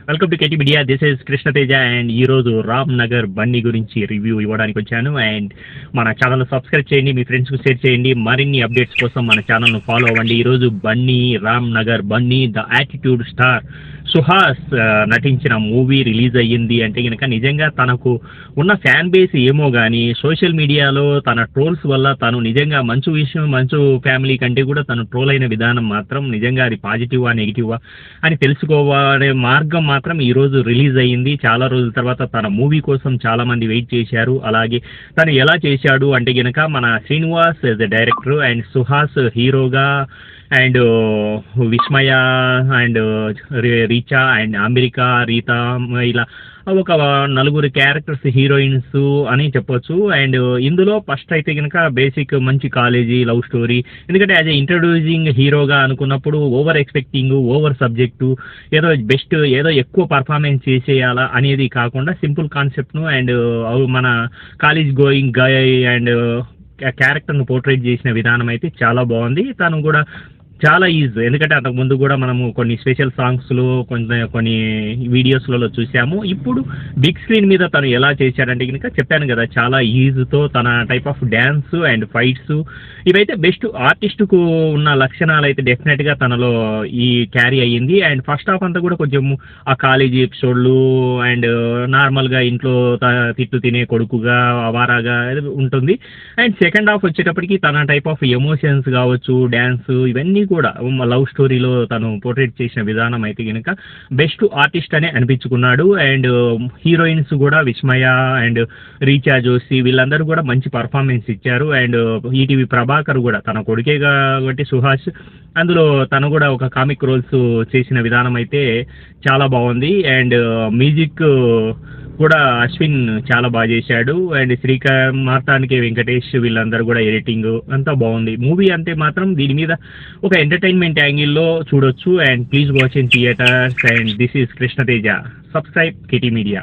Welcome to KT media. This is Krishna Teja and ఈరోజు రామ్ నగర్ బన్నీ గురించి review ఇవ్వడానికి వచ్చాను. అండ్ మన ఛానల్ను సబ్స్క్రైబ్ చేయండి, మీ ఫ్రెండ్స్కు షేర్ చేయండి. మరిన్ని అప్డేట్స్ కోసం మన ఛానల్ను ఫాలో అవ్వండి. ఈరోజు Bunny, Ram Nagar Bunny the attitude star Suhas నటించిన మూవీ రిలీజ్ అయ్యింది అంటే కనుక నిజంగా తనకు ఉన్న ఫ్యాన్ బేస్ ఏమో కానీ సోషల్ మీడియాలో తన ట్రోల్స్ వల్ల తను నిజంగా మంచు విషయం, మంచు ఫ్యామిలీ కంటే కూడా తను ట్రోల్ అయిన విధానం మాత్రం నిజంగా అది పాజిటివా నెగిటివా అని తెలుసుకోవాలనే మార్గం మాత్రం ఈరోజు రిలీజ్ అయ్యింది. చాలా రోజుల తర్వాత తన మూవీ కోసం చాలామంది వెయిట్ చేశారు. అలాగే తను ఎలా చేశాడు అంటే కనుక మన Srinivas as a director and Suhas హీరోగా and Vismaya and Richa and America Reetha ఇలా ఒక నలుగురు క్యారెక్టర్స్ హీరోయిన్స్ అని చెప్పొచ్చు. అండ్ ఇందులో ఫస్ట్ అయితే కనుక బేసిక్ మంచి కాలేజీ లవ్ స్టోరీ, ఎందుకంటే యాజ్ ఎ ఇంట్రడ్యూసింగ్ హీరోగా అనుకున్నప్పుడు ఓవర్ ఎక్స్పెక్టింగ్, ఓవర్ సబ్జెక్టు, ఏదో బెస్ట్ ఏదో ఎక్కువ పర్ఫార్మెన్స్ చేసేయాలా అనేది కాకుండా సింపుల్ కాన్సెప్ట్ను అండ్ మన కాలేజ్ గోయింగ్ గాయ్ అండ్ క్యారెక్టర్ను పోర్ట్రేట్ చేసిన విధానం అయితే చాలా బాగుంది. తను కూడా చాలా ఎందుకంటే అంతకుముందు కూడా మనము కొన్ని స్పెషల్ సాంగ్స్లో కొన్ని వీడియోస్లలో చూసాము. ఇప్పుడు బిగ్ స్క్రీన్ మీద తను ఎలా చేశాడంటే కనుక చెప్పాను కదా, చాలా ఈజ్తో తన type of dance and fights ఇవైతే బెస్ట్ ఆర్టిస్టుకు ఉన్న లక్షణాలు అయితే డెఫినెట్గా తనలో ఈ క్యారీ అయ్యింది. అండ్ ఫస్ట్ హాఫ్ అంతా కూడా కొంచెం ఆ కాలేజీ ఎపిసోడ్లు అండ్ నార్మల్గా ఇంట్లో తిట్టు తినే కొడుకుగా అవారాగా ఉంటుంది. అండ్ సెకండ్ హాఫ్ వచ్చేటప్పటికి తన టైప్ ఆఫ్ ఎమోషన్స్ కావచ్చు, డ్యాన్స్ ఇవన్నీ కూడా లవ్ స్టోరీలో తను పోర్ట్రేట్ చేసిన విధానం అయితే కనుక బెస్ట్ ఆర్టిస్ట్ అనే అనిపించుకున్నాడు. అండ్ హీరోయిన్స్ కూడా విస్మయ అండ్ రీచా జోషి వీళ్ళందరూ కూడా మంచి పర్ఫార్మెన్స్ ఇచ్చారు. అండ్ ఈటీవీ ప్రభాకర్ కూడా తన కొడుకే కాబట్టి సుహాస్ అందులో తను కూడా ఒక కామిక్ రోల్స్ చేసిన విధానం అయితే చాలా బాగుంది. అండ్ మ్యూజిక్ కూడా అశ్విన్ చాలా బాగా చేశాడు. అండ్ శ్రీకాంత్, మార్తానికి వెంకటేష్ వీళ్ళందరూ కూడా ఎడిటింగ్ అంతా బాగుంది. మూవీ అంటే మాత్రం దీని మీద ఒక ఎంటర్టైన్మెంట్ యాంగిల్లో చూడొచ్చు. And please watch in theatres. And this is Krishna Teja. Subscribe KT media.